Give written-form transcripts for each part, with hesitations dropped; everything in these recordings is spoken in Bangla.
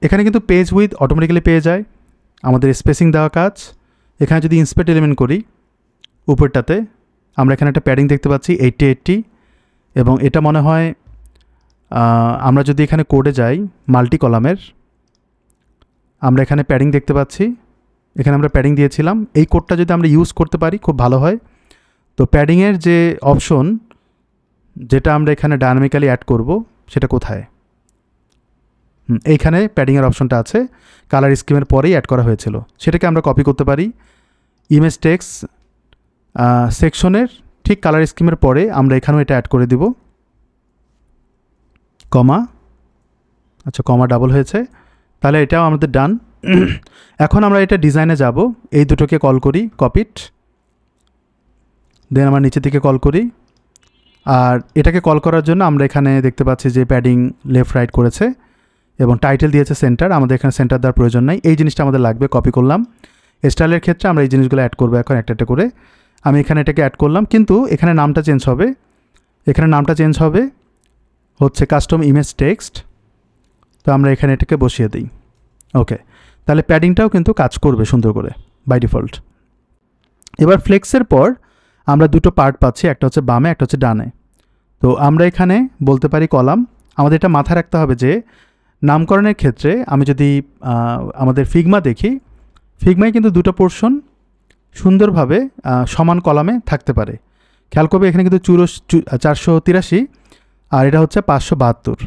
এখানে কিন্তু পেজ উইথ অটোমেটিক্যালি পেয়ে যায়, আমাদের স্পেসিং দেওয়া কাজ। এখানে যদি ইন্সপেক্ট এলিমেন্ট করি উপরটাতে, আমরা এখানে একটা প্যাডিং দেখতে পাচ্ছি 80 এবং এটা মনে হয় আমরা যদি এখানে কোডে যাই মাল্টি কলামের, আমরা এখানে প্যাডিং দেখতে পাচ্ছি, এখানে আমরা প্যাডিং দিয়েছিলাম। এই কোডটা যদি আমরা ইউজ করতে পারি খুব ভালো হয়। তো প্যাডিংয়ের যে অপশন যেটা আমরা এখানে ডায়নামিক্যালি অ্যাড করব সেটা কোথায়? এইখানে প্যাডিংয়ের অপশনটা আছে, কালার স্কিমের পরেই অ্যাড করা হয়েছিল। সেটাকে আমরা কপি করতে পারি ইমেজ টেক্সট সেকশনের ঠিক কালার স্কিমের পরে আমরা এখানেও এটা অ্যাড করে দিব, কমা, আচ্ছা কমা ডাবল হয়েছে, তাহলে এটাও আমাদের ডান। এখন আমরা এটা ডিজাইনে যাব, এই দুটোকে কল করি কপিট, দেন আমরা নিচে দিকে কল করি। আর এটাকে কল করার জন্য আমরা এখানে দেখতে পাচ্ছি যে প্যাডিং লেফট রাইট করেছে এবং টাইটেল দিয়েছে সেন্টার, আমাদের এখানে সেন্টার দেওয়ার প্রয়োজন নাই। এই জিনিসটা আমাদের লাগবে, কপি করলাম। স্টাইলের ক্ষেত্রে আমরা এই জিনিসগুলো অ্যাড করবো এখন একটা একটা করে। আমি এখানে এটাকে অ্যাড করলাম, কিন্তু এখানে নামটা চেঞ্জ হবে, এখানে নামটা চেঞ্জ হবে হচ্ছে কাস্টম ইমেজ টেক্সট। তো আমরা এখানে এটাকে বসিয়ে দিই। ওকে, তাহলে প্যাডিংটাও কিন্তু কাজ করবে সুন্দর করে বাই ডিফল্ট। এবার ফ্লেক্সের পর আমরা দুটো পার্ট পাচ্ছি, একটা হচ্ছে বামে, একটা হচ্ছে ডানে। তো আমরা এখানে বলতে পারি কলাম। আমাদের এটা মাথায় রাখতে হবে যে নামকরণের ক্ষেত্রে আমি যদি আমাদের ফিগমা দেখি, ফিগমায় কিন্তু দুটো পোর্শন সুন্দরভাবে সমান কলামে থাকতে পারে। খেয়াল করবে এখানে কিন্তু 483 আর এটা হচ্ছে 572।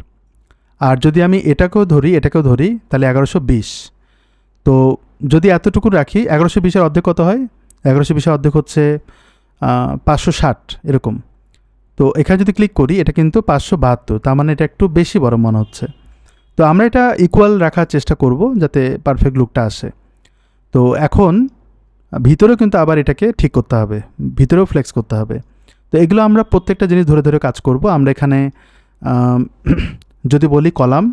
আর যদি আমি এটাকেও ধরি তাহলে 1120। তো যদি এতটুকু রাখি, 1120-এর অর্ধেক কত হয়? 1120-এর অর্ধেক হচ্ছে 560 এরকম। তো এখানে যদি ক্লিক করি এটা কিন্তু 572, তার মানে এটা একটু বেশি বড় মনে হচ্ছে। তো আমরা এটা ইকুয়াল রাখার চেষ্টা করব যাতে পারফেক্ট লুকটা আসে। তো এখন ভিতরেও কিন্তু আবার এটাকে ঠিক করতে হবে, ভিতরেও ফ্লেক্স করতে হবে। তো এগুলো আমরা প্রত্যেকটা জিনিস ধরে ধরে কাজ করব। আমরা এখানে যদি বলি কলাম,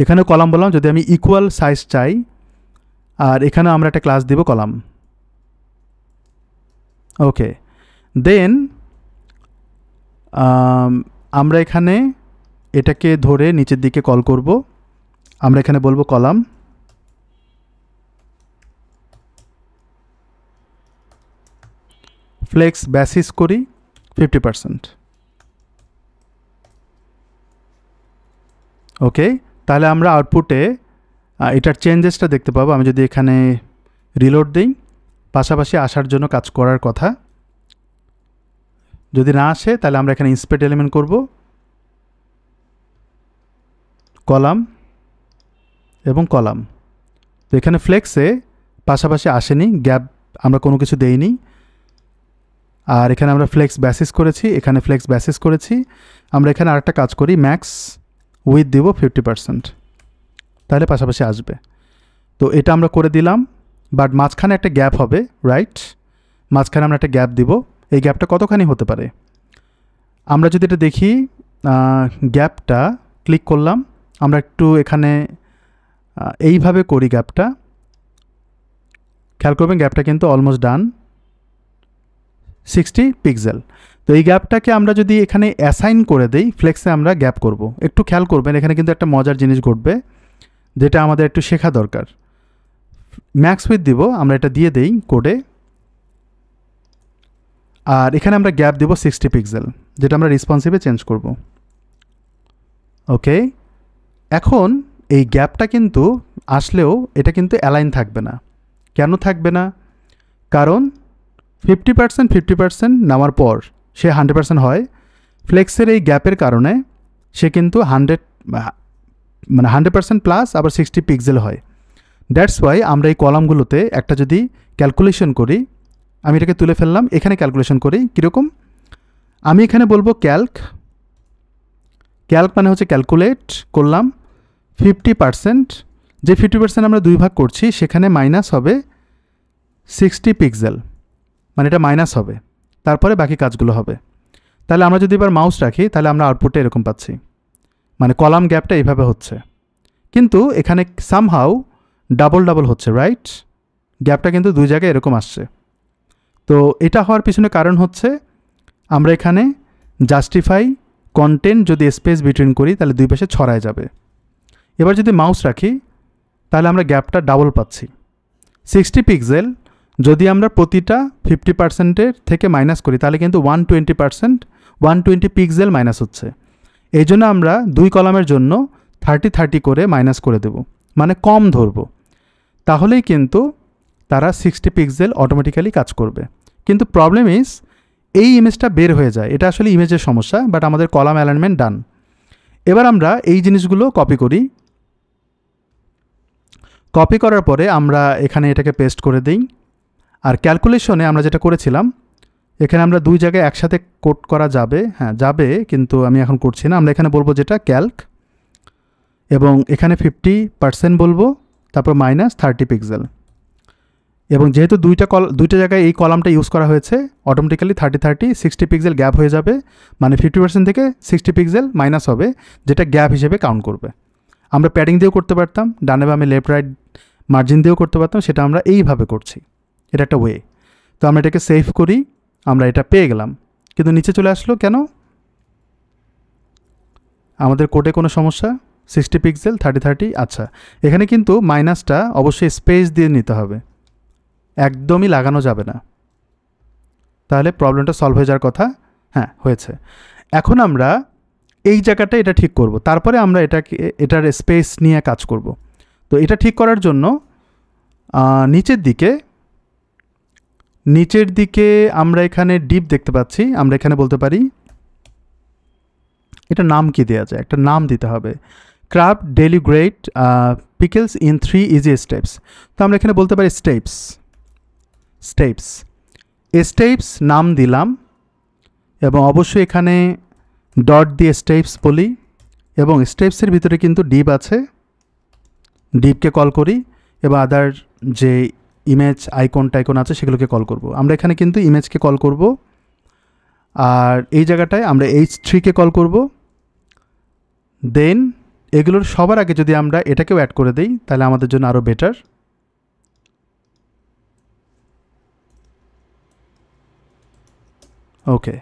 এখানে কলাম বললাম, যদি আমি ইকুয়াল সাইজ চাই, আর এখানে আমরা একটা ক্লাস দিব কলাম। ওকে, দেন আমরা এখানে এটাকে ধরে নিচের দিকে কল করব। আমরা এখানে বলবো কলাম, ফ্লেক্স বেসিস করি 50%। ওকে, তাহলে আমরা আউটপুটে এটার চেঞ্জেসটা দেখতে পাবো। আমি যদি এখানে রিলোড দিই, পাশাপাশি আসার জন্য কাজ করার কথা, যদি না আসে তাহলে আমরা এখানে ইন্সপেক্ট এলিমেন্ট করব, কলাম এবং কলাম। তো এখানে ফ্লেক্সে পাশাপাশি আসেনি, গ্যাপ আমরা কোনো কিছু দেইনি। আর এখানে আমরা ফ্লেক্স বেসিস করেছি, এখানে ফ্লেক্স বেসিস করেছি। আমরা এখানে আরেকটা কাজ করি, ম্যাক্স উইথ দিব 50%, তাহলে পাশাপাশি আসবে। তো এটা আমরা করে দিলাম, বাট মাঝখানে একটা গ্যাপ হবে, রাইট? মাঝখানে আমরা একটা গ্যাপ দিব। এই গ্যাপটা কতখানি হতে পারে? আমরা যদি এটা দেখি, গ্যাপটা ক্লিক করলাম, আমরা একটু এখানে এইভাবে করি গ্যাপটা, খেয়াল করবেন গ্যাপটা কিন্তু অলমোস্ট ডান, 60 পিক্সেল। তো এই গ্যাপটাকে আমরা যদি এখানে অ্যাসাইন করে দেই, ফ্লেক্সে আমরা গ্যাপ করব। একটু খেয়াল করবেন এখানে কিন্তু একটা মজার জিনিস ঘটবে, যেটা আমাদের একটু শেখা দরকার। ম্যাক্স উইথ দিব, আমরা এটা দিয়ে দেই কোডে, আর এখানে আমরা গ্যাপ দিব 60 পিক্সেল, যেটা আমরা রেসপন্সিভে চেঞ্জ করব। ওকে, এখন এই গ্যাপটা কিন্তু আসলেও এটা কিন্তু অ্যালাইন থাকবে না। কেন থাকবে না? কারণ 50% নেওয়ার পর সে 100% হয়। ফ্লেক্সের এই গ্যাপের কারণে সে কিন্তু 100% প্লাস আবার 60 পিক্সেল হয়। দ্যাটস ওয়াই আমরা এই কলামগুলোতে একটা যদি ক্যালকুলেশন করি, আমি এটাকে তুলে ফেললাম, এখানে ক্যালকুলেশন করি কীরকম? আমি এখানে বলবো ক্যালক মানে হচ্ছে ক্যালকুলেট করলাম 50%, যে 50% আমরা 2 ভাগ করছি সেখানে মাইনাস হবে 60 পিক্সেল, মানে এটা মাইনাস হবে, তারপরে বাকি কাজগুলো হবে। তাহলে আমরা যদি এবার মাউস রাখি তাহলে আমরা আউটপুটে এরকম পাচ্ছি, মানে কলাম গ্যাপটা এইভাবে হচ্ছে, কিন্তু এখানে সামহাউ ডাবল হচ্ছে, রাইট? গ্যাপটা কিন্তু 2 জায়গায় এরকম আসছে। তো এটা হওয়ার পিছনে কারণ হচ্ছে আমরা এখানে জাস্টিফাই কন্টেন্ট যদি স্পেস বিটুইন করি তাহলে 2 পাশে ছড়ায় যাবে। এবার যদি মাউস রাখি তাহলে আমরা গ্যাপটা ডাবল পাচ্ছি। 60 পিক্সেল যদি আমরা প্রতিটা 50% থেকে মাইনাস করি তাহলে কিন্তু 120 পিক্সেল মাইনাস হচ্ছে। এই জন্য আমরা 2 কলামের জন্য 30 করে মাইনাস করে দেব, মানে কম ধরব, তাহলেই কিন্তু তারা 60 পিক্সেল অটোমেটিক্যালি কাজ করবে। কিন্তু প্রবলেম ইজ এই ইমেজটা বের হয়ে যায়, এটা আসলে ইমেজের সমস্যা, বাট আমাদের কলাম অ্যালাইনমেন্ট ডান। এবার আমরা এই জিনিসগুলো কপি করি। কপি করার পরে আমরা এখানে এটাকে পেস্ট করে দিই। আর ক্যালকুলেশনে আমরা যেটা করেছিলাম, এখানে আমরা 2 জায়গায় একসাথে কোড করা যাবে, হ্যাঁ যাবে, কিন্তু আমি এখন করছি না। আমরা এখানে বলবো যেটা ক্যালক, এবং এখানে 50% বলবো, তারপর -30 পিক্সেল। এবং যেহেতু দুইটা জায়গায় এই কলামটা ইউজ করা হয়েছে, অটোমেটিক্যালি 60 পিক্সেল গ্যাপ হয়ে যাবে, মানে 50% থেকে 60 পিক্সেল মাইনাস হবে, যেটা গ্যাপ হিসেবে কাউন্ট করবে। আমরা প্যাডিং দিয়েও করতে পারতাম, ডানে বামে লেফট রাইট মার্জিন দিয়েও করতে পারতাম, সেটা আমরা এইভাবে করছি, এটা একটা ওয়ে। তো আমরা এটাকে সেভ করি, আমরা এটা পেয়ে গেলাম, কিন্তু নিচে চলে আসলো কেন? আমাদের কোডে কোনো সমস্যা? 60 পিক্সেল 30। আচ্ছা, এখানে কিন্তু মাইনাসটা অবশ্যই স্পেস দিয়ে নিতে হবে, একদমই লাগানো যাবে না, তাহলে প্রবলেমটা সলভ হয়ে যাওয়ার কথা। হ্যাঁ, হয়েছে। এখন আমরা এই জায়গাটা এটা ঠিক করব, তারপরে আমরা এটার স্পেস নিয়ে কাজ করব। তো এটা ঠিক করার জন্য নিচের দিকে আমরা এখানে ডিপ দেখতে পাচ্ছি, আমরা এখানে বলতে পারি এটা নাম কি দেওয়া যায়, একটা নাম দিতে হবে, craft daily great pickles in 3 easy steps. তো আমরা এখানে বলতে পারি স্টেপস নাম দিলাম, এবং অবশ্যই এখানে ডট দিয়ে স্টেপস বলি, এবং স্টেপসের ভিতরে কিন্তু ডিপ আছে, ডিপকে কল করি, এবং আদার যে ইমেজ আইকন আছে সেগুলোকে কল করব। আমরা এখানে কিন্তু ইমেজকে কল করব, আর এই জায়গাটায় আমরা h3কে কল করব। দেন এগুলোর সবার আগে যদি আমরা এটাকেও অ্যাড করে দিই তাহলে আমাদের জন্য আরও বেটার। ওকে,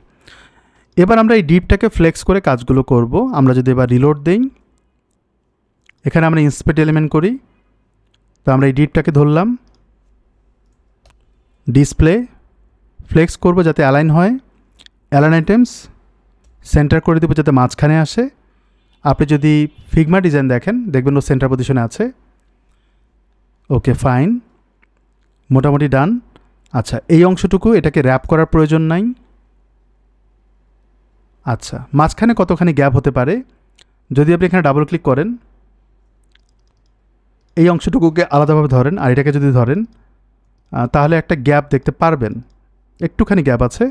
এবার আমরা এই ডিপটাকে ফ্লেক্স করে কাজগুলো করব। আমরা যদি এবার রিলোড দিই, এখানে আমরা ইন্সপেক্ট এলিমেন্ট করি, তো আমরা এই ডিপটাকে ধরলাম, ডিসপ্লে ফ্লেক্স করব যাতে অ্যালাইন হয়, অ্যালাইন আইটেমস সেন্টার করে দেবো যাতে মাঝখানে আসে। আপনি যদি ফিগমা ডিজাইন দেখেন দেখবেন ও সেন্টার পজিশনে আছে। ওকে, ফাইন, মোটামুটি ডান। আচ্ছা, এই অংশটুকু এটাকে র্যাপ করার প্রয়োজন নাই। আচ্ছা, মাঝখানে কতখানি গ্যাপ হতে পারে, যদি আপনি এখানে ডাবল ক্লিক করেন, এই অংশটুকুকে আলাদাভাবে ধরেন আর এটাকে যদি ধরেন, তাহলে একটা গ্যাপ দেখতে পারবেন, একটুখানি গ্যাপ আছে।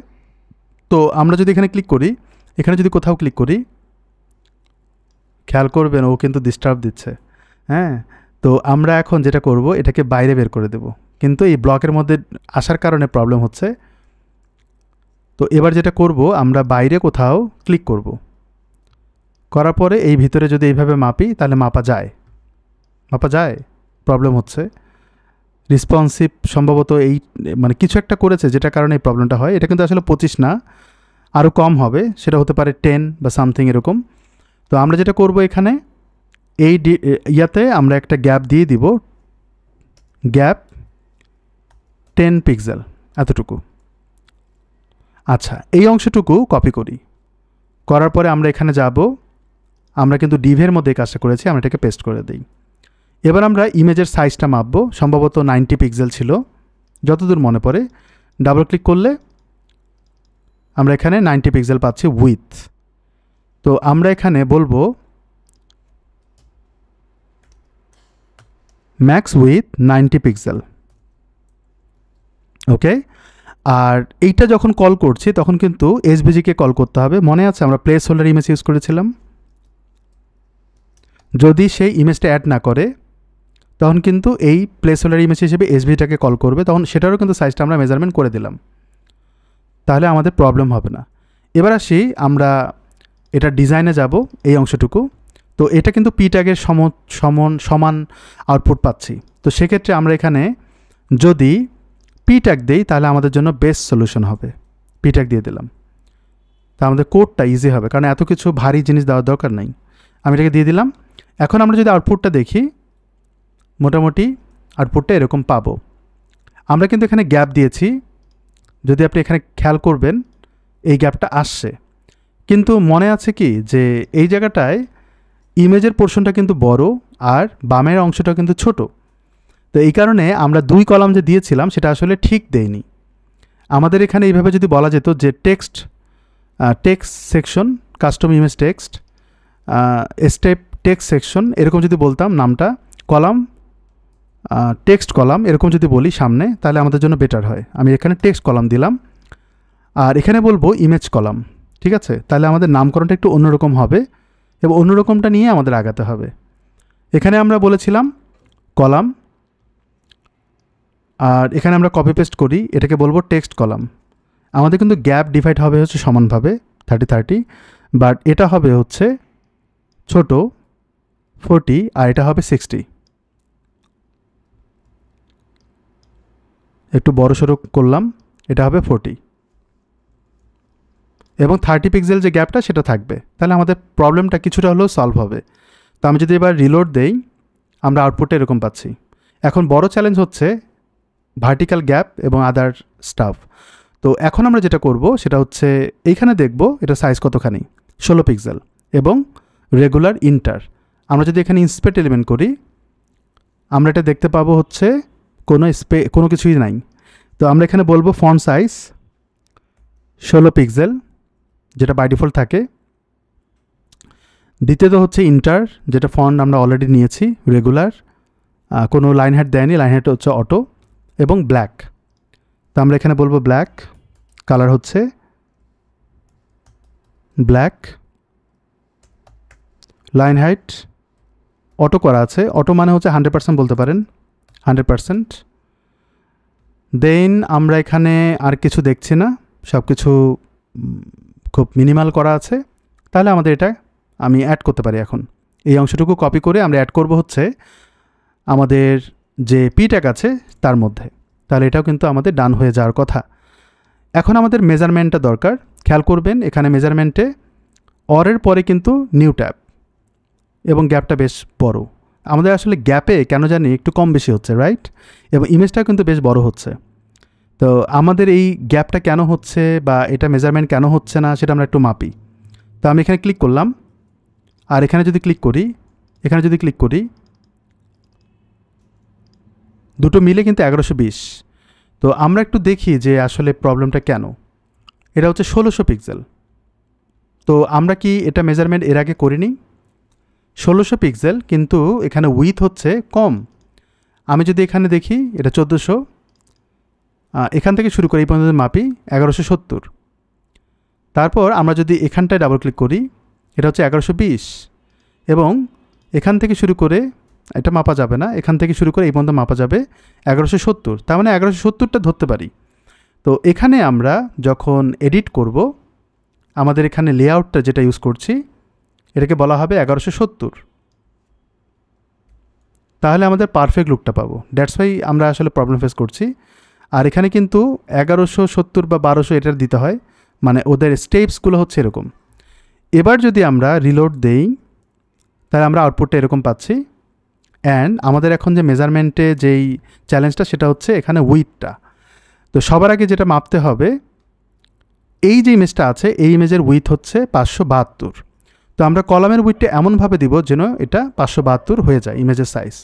তো আমরা যদি এখানে ক্লিক করি, এখানে যদি কোথাও ক্লিক করি, খেয়াল করবেন ও কিন্তু ডিস্টার্ব দিচ্ছে। হ্যাঁ, তো আমরা এখন যেটা করব, এটাকে বাইরে বের করে দেব, কিন্তু এই ব্লকের মধ্যে আসার কারণে প্রবলেম হচ্ছে। তো এবার যেটা করব, আমরা বাইরে কোথাও ক্লিক করব, করার পরে এই ভিতরে যদি এইভাবে মাপি তাহলে মাপা যায়, প্রবলেম হচ্ছে। রেসপন্সিভ সম্ভবত এই মানে কিছু একটা করেছে যেটা কারণে এই প্রবলেমটা হয়। এটা কিন্তু আসলে 25 না, আরও কম হবে, সেটা হতে পারে 10 বা সামথিং এরকম। তো আমরা যেটা করব, এখানে এই ইয়াতে আমরা একটা গ্যাপ দিয়ে দিব, গ্যাপ 10 পিক্সেল, এতটুকু। আচ্ছা, এই অংশটুকু কপি করি, করার পরে আমরা এখানে যাব, আমরা কিন্তু ডিভের মধ্যে কাজটা করেছি, আমরা এটাকে পেস্ট করে দিই। এবার আমরা ইমেজের সাইজটা মাপবো, সম্ভবত 90 পিক্সেল ছিল যতদূর মনে পড়ে। ডাবল ক্লিক করলে আমরা এখানে 90 পিক্সেল পাচ্ছি উইথ। তো আমরা এখানে বলবো ম্যাক্স উইথ 90 পিক্সেল। ওকে, আর এইটা যখন কল করছি তখন কিন্তু এসভিজিকে কল করতে হবে। মনে আছে আমরা প্লেস হোল্ডার ইমেজ ইউজ করেছিলাম, যদি সেই ইমেজটা অ্যাড না করে তখন কিন্তু এই প্লেস হোল্ডার ইমেজ হিসেবে এসভিটাকে কল করবে, তখন সেটারও কিন্তু সাইজটা আমরা মেজারমেন্ট করে দিলাম, তাহলে আমাদের প্রবলেম হবে না। এবার আসি, আমরা এটা ডিজাইনে যাব, এই অংশটুকু। তো এটা কিন্তু পি ট্যাগের সমান আউটপুট পাচ্ছি। তো সেক্ষেত্রে আমরা এখানে যদি পি ট্যাগ দিই তাহলে আমাদের জন্য বেস্ট সলিউশন হবে। পি ট্যাগ দিয়ে দিলাম, তা আমাদের কোডটা ইজি হবে, কারণ এত কিছু ভারী জিনিস দেওয়ার দরকার নাই। আমি এটাকে দিয়ে দিলাম। এখন আমরা যদি আউটপুটটা দেখি, মোটামুটি আউটপুটটা এরকম পাবো। আমরা কিন্তু এখানে গ্যাপ দিয়েছি, যদি আপনি এখানে খেয়াল করবেন এই গ্যাপটা আসছে, কিন্তু মনে আছে কি যে এই জায়গাটায় ইমেজের পোর্শনটা কিন্তু বড় আর বামের অংশটা কিন্তু ছোট। তো এই কারণে আমরা 2 কলাম যে দিয়েছিলাম সেটা আসলে ঠিক দেয়নি। আমাদের এখানে এইভাবে যদি বলা যেত যে text section, custom image text, step text section, এরকম যদি বলতাম নামটা, কলাম টেক্সট কলাম এরকম যদি বলি সামনে, তাহলে আমাদের জন্য বেটার হয়। আমি এখানে টেক্সট কলাম দিলাম আর এখানে বলবো ইমেজ কলাম, ঠিক আছে? তাহলে আমাদের নামকরণটা একটু অন্যরকম হবে এবং অন্যরকমটা নিয়ে আমাদের আগাতে হবে। এখানে আমরা বলেছিলাম কলাম, আর এখানে আমরা কপি পেস্ট করি, এটাকে বলবো টেক্সট কলাম। আমাদের কিন্তু গ্যাপ ডিভাইড হবে হচ্ছে সমানভাবে 30-30, বাট এটা হবে হচ্ছে ছোট 40 আর এটা হবে 60। একটু বড় সড়ো করলাম, এটা হবে 40 এবং 30 পিক্সেল যে গ্যাপটা সেটা থাকবে। তাহলে আমাদের প্রবলেমটা কিছুটা হলেও সলভ হবে। তো আমি যদি এবার রিলোড দেই, আমরা আউটপুটটা এরকম পাচ্ছি। এখন বড় চ্যালেঞ্জ হচ্ছে ভার্টিক্যাল গ্যাপ এবং আদার স্টাফ। তো এখন আমরা যেটা করব সেটা হচ্ছে এইখানে দেখব এটা সাইজ কতখানি, 16 পিক্সেল এবং রেগুলার ইন্টার। আমরা যদি এখানে ইন্সপেক্ট এলিমেন্ট করি, আমরা এটা দেখতে পাবো হচ্ছে কোনো কিছুই নাই। তো আমরা এখানে বলবো ফন্ট সাইজ 16 পিক্সেল, যেটা বাই ডিফল্ট থাকে। দ্বিতীয়ত হচ্ছে ইন্টার, যেটা ফন্ট আমরা অলরেডি নিয়েছি, রেগুলার, কোনো লাইন হেড দেয়নি, লাইন হেড হচ্ছে অটো, এবং ব্ল্যাক। তো আমরা এখানে বলবো ব্ল্যাক, কালার হচ্ছে ব্ল্যাক, লাইন হাইট অটো করা আছে, অটো মানে হচ্ছে 100% বলতে পারেন, 100%। দেন আমরা এখানে আর কিছু দেখছি না, সব কিছু খুব মিনিমাল করা আছে। তাহলে আমাদের এটা আমি অ্যাড করতে পারি। এখন এই অংশটুকু কপি করে আমরা অ্যাড করব হচ্ছে আমাদের যে পি ট্যাগ আছে তার মধ্যে। তাহলে এটাও কিন্তু আমাদের ডান হয়ে যাওয়ার কথা। এখন আমাদের মেজারমেন্টটা দরকার। খেয়াল করবেন এখানে মেজারমেন্টে অরের পরে কিন্তু নিউ ট্যাব এবং গ্যাপটা বেশ বড়। আমাদের আসলে গ্যাপে কেন জানি একটু কম বেশি হচ্ছে, রাইট? এবং ইমেজটাও কিন্তু বেশ বড় হচ্ছে। তো আমাদের এই গ্যাপটা কেন হচ্ছে বা এটা মেজারমেন্ট কেন হচ্ছে না সেটা আমরা একটু মাপি। তো আমি এখানে ক্লিক করলাম, আর এখানে যদি ক্লিক করি, দুটো মিলে কিন্তু 1120। তো আমরা একটু দেখি যে আসলে প্রবলেমটা কেন। এটা হচ্ছে 1600 পিক্সেল। তো আমরা কি এটা মেজারমেন্ট এর আগে করিনি? 1600 পিক্সেল, কিন্তু এখানে উইথ হচ্ছে কম। আমি যদি এখানে দেখি এটা 1400, এখান থেকে শুরু করে এই পর্যন্ত মাপি 1170। তারপর আমরা যদি এখানটায় ডাবল ক্লিক করি, এটা হচ্ছে 1120 এবং এখান থেকে শুরু করে এটা মাপা যাবে না, এখান থেকে শুরু করে এই পর্যন্ত মাপা যাবে 1170। তার মানে 1170টা ধরতে পারি। তো এখানে আমরা যখন এডিট করব, আমাদের এখানে লেআউটটা যেটা ইউজ করছি এটাকে বলা হবে 1170। তাহলে আমাদের পারফেক্ট লুকটা পাবো। দ্যাটস ওয়াই আমরা আসলে প্রবলেম ফেস করছি। আর এখানে কিন্তু 1170 বা 1200 এটার দিতে হয়, মানে ওদের স্টেপসগুলো হচ্ছে এরকম। এবার যদি আমরা রিলোড দেই, তাহলে আমরা আউটপুটটা এরকম পাচ্ছি। অ্যান্ড আমাদের এখন যে মেজারমেন্টে যেই চ্যালেঞ্জটা সেটা হচ্ছে এখানে উইথটা। তো সবার আগে যেটা মাপতে হবে, এই যে ইমেজটা আছে এই ইমেজের উইথ হচ্ছে 572। তো আমরা কলামের উইথটা এমনভাবে দিব যেন এটা 572 হয়ে যায় ইমেজের সাইজ।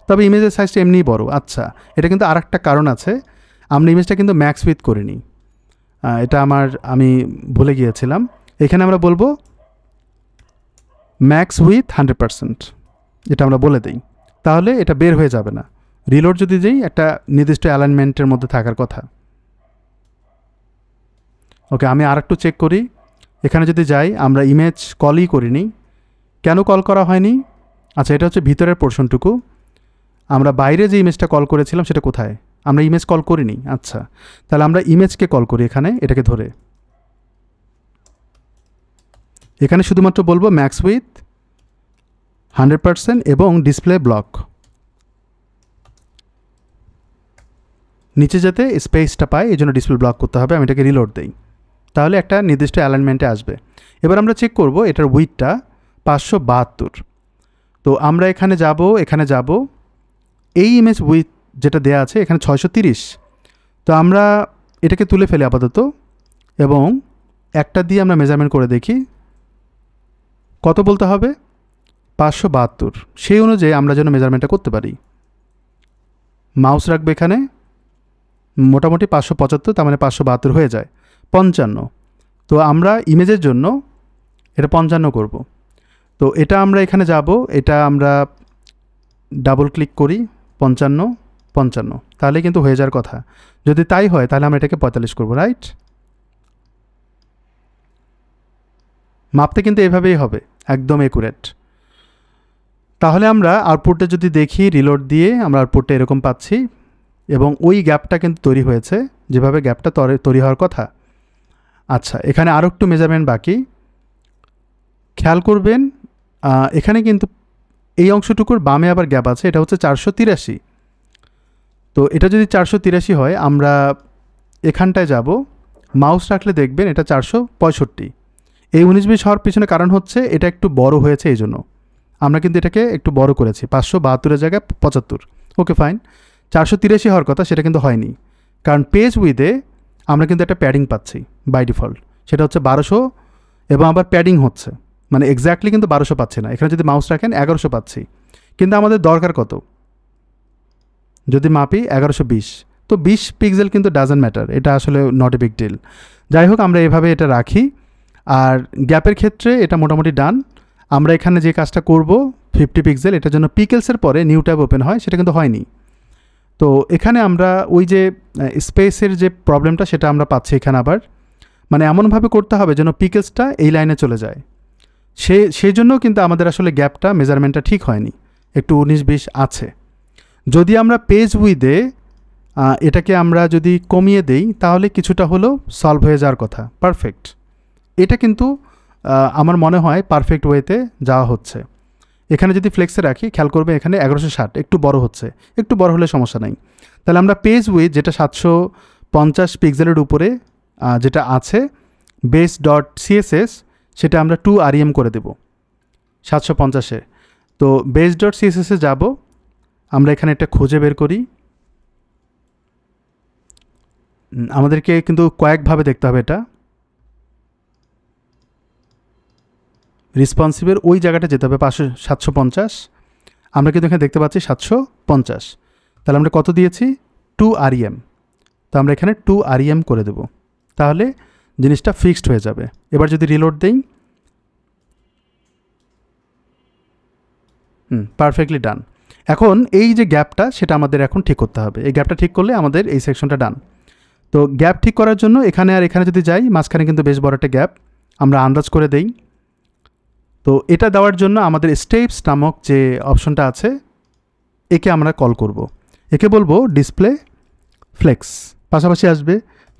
তবে ইমেজের সাইজটা এমনিই বড়। আচ্ছা, এটা কিন্তু আর একটা কারণ আছে, আমরা ইমেজটা কিন্তু ম্যাক্স উইথ করিনি। এটা আমি ভুলে গিয়েছিলাম। এখানে আমরা বলবো ম্যাক্স উইথ 100%, এটা আমরা বলে দিই। তাহলে এটা বের হয়ে যাবে না। রিলোড যদি দিই, একটা নির্দিষ্ট অ্যালাইনমেন্টের মধ্যে থাকার কথা। ওকে, আমি আর একটু চেক করি। এখানে যদি যাই, আমরা ইমেজ কলই করিনি। কেন কল করা হয়নি? আচ্ছা, এটা হচ্ছে ভিতরের পোর্শনটুকু। আমরা বাইরে যে ইমেজটা কল করেছিলাম সেটা কোথায়? আমরা ইমেজ কল করিনি। আচ্ছা, তাহলে আমরা ইমেজকে কল করি এখানে, এটাকে ধরে। এখানে শুধুমাত্র বলবো ম্যাক্স উইথ 100% এবং ডিসপ্লে ব্লক। নিচে যাতে স্পেসটা পায় এই জন্য ডিসপ্লে ব্লক করতে হবে। আমি এটাকে রিলোড দেই, তাহলে একটা নির্দিষ্ট অ্যালাইনমেন্টে আসবে। এবার আমরা চেক করব এটার উইথটা 572। তো আমরা এখানে যাব এই ইমেজ উইথ যেটা দেয়া আছে এখানে 630। তো আমরা এটাকে তুলে ফেলি আপাতত এবং একটা দিয়ে আমরা মেজারমেন্ট করে দেখি কত বলতে হবে, 572। সেই অনুযায়ী আমরা যেন মেজারমেন্টটা করতে পারি। মাউস রাখবে এখানে, মোটামুটি 575, তার মানে 572 হয়ে যায়, 55। তো আমরা ইমেজের জন্য এটা 55 করব। তো এটা আমরা এখানে যাব, এটা আমরা ডাবল ক্লিক করি, 55, তাহলে কিন্তু হয়ে যাওয়ার কথা। যদি তাই হয় তাহলে আমরা এটাকে 45 করব, রাইট? মাপতে কিন্তু এভাবেই হবে, একদম একুরেট। তাহলে আমরা আউটপুটটা যদি দেখি, রিলোড দিয়ে আমরা আউটপুটটা এরকম পাচ্ছি এবং ওই গ্যাপটা কিন্তু তৈরি হয়েছে যেভাবে গ্যাপটা তৈরি হওয়ার কথা। আচ্ছা, এখানে আরও একটু মেজারমেন্ট বাকি, খেয়াল করবেন এখানে কিন্তু এই অংশটুকুর বামে আবার গ্যাপ আছে, এটা হচ্ছে 483। তো এটা যদি 483 হয় আমরা এখানটায় যাব, মাউস রাখলে দেখবেন এটা 465। এই 19-20 হওয়ার পিছনে কারণ হচ্ছে এটা একটু বড় হয়েছে, এই জন্য আমরা কিন্তু এটাকে একটু বড় করেছি, 572-এর জায়গায় 75। Okay fine. 483 হওয়ার কথা, সেটা কিন্তু হয়নি, কারণ পেজ উইথে আমরা কিন্তু একটা প্যাডিং পাচ্ছি বাই ডিফল্ট, সেটা হচ্ছে 1200 এবং আবার প্যাডিং হচ্ছে, মানে এক্স্যাক্টলি কিন্তু 1200 পাচ্ছি না। এখানে যদি মাউস রাখেন 1100 পাচ্ছি, কিন্তু আমাদের দরকার কত? যদি মাপি 1120, তো 20 পিক্সেল কিন্তু ডাজন্ট ম্যাটার, এটা আসলে নট এ বিগ ডিল। যাই হোক, আমরা এভাবে এটা রাখি। আর গ্যাপের ক্ষেত্রে এটা মোটামুটি ডান। আমরা এখানে যে কাজটা করব 50 পিক্সেল, এটার জন্য পিকেলসের পরে নিউ ট্যাব ওপেন হয়, সেটা কিন্তু হয়নি। তো এখানে আমরা ওই যে স্পেসের যে প্রবলেমটা সেটা আমরা পাচ্ছি এখানে আবার, মানে এমনভাবে করতে হবে যেন পিকেলসটা এই লাইনে চলে যায়। সেই জন্য কিন্তু আমাদের আসলে গ্যাপটা মেজারমেন্টটা ঠিক হয়নি, একটু 19-20 আছে। যদি আমরা পেজ উইথে এটাকে আমরা যদি কমিয়ে দেই তাহলে কিছুটা হলেও সলভ হয়ে যাওয়ার কথা, পারফেক্ট। এটা কিন্তু আমার মনে হয় পারফেক্ট ওয়েতে যাওয়া হচ্ছে। এখানে যদি ফ্লেক্সে রাখি, খেয়াল করবে এখানে 1160 একটু বড় হচ্ছে, একটু বড় হলে সমস্যা নাই। তাহলে আমরা পেজ উইথ যেটা 750 পিক্সেলের উপরে যেটা আছে base.css, সেটা আমরা 2 rem করে দেব 750-এ। তো base.css-এ যাব, আমরা এখানে একটা খুঁজে বের করি। আমাদেরকে কিন্তু কয়েকভাবে দেখতে হবে এটা। রেসপন্সিভের ওই জায়গাটা যেতে হবে 750, আমরা কিন্তু এখানে দেখতে পাচ্ছি 750। তাহলে আমরা কত দিয়েছি? 2 rem। তো আমরা এখানে 2 rem করে দেব, তাহলে জিনিসটা ফিক্সড হয়ে যাবে। এবার যদি রিলোড দেই, পারফেক্টলি ডান। এখন এই যে গ্যাপটা সেটা আমাদের এখন ঠিক করতে হবে, এই গ্যাপটা ঠিক করলে আমাদের এই সেকশনটা ডান। তো গ্যাপ ঠিক করার জন্য এখানে আর এখানে যদি যাই, মাঝখানে কিন্তু বেশ বড় একটা গ্যাপ, আমরা আন্দাজ করে দেই। তো এটা দেওয়ার জন্য আমাদের স্টেপস নামক যে অপশনটা আছে, একে আমরা কল করব। একে বলবো ডিসপ্লে ফ্লেক্স, পাশাপাশি আসবে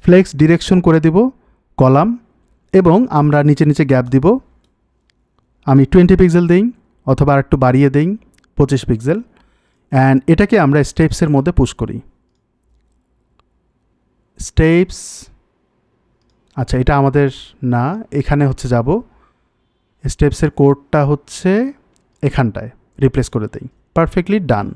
ফ্লেক্স ডিরেকশন করে দিব কলাম, এবং আমরা নিচে নিচে গ্যাপ দিব। আমি 20 পিক্সেল দিই, অথবা আর একটু বাড়িয়ে দিই 25 পিক্সেল, অ্যান্ড এটাকে আমরা স্টেপসের মধ্যে পুশ করি। স্টেপস, আচ্ছা এটা আমাদের না, এখানে হচ্ছে যাব, স্টেপসের কোডটা হচ্ছে এখানটায় রিপ্লেস করে দেই, পারফেক্টলি ডান।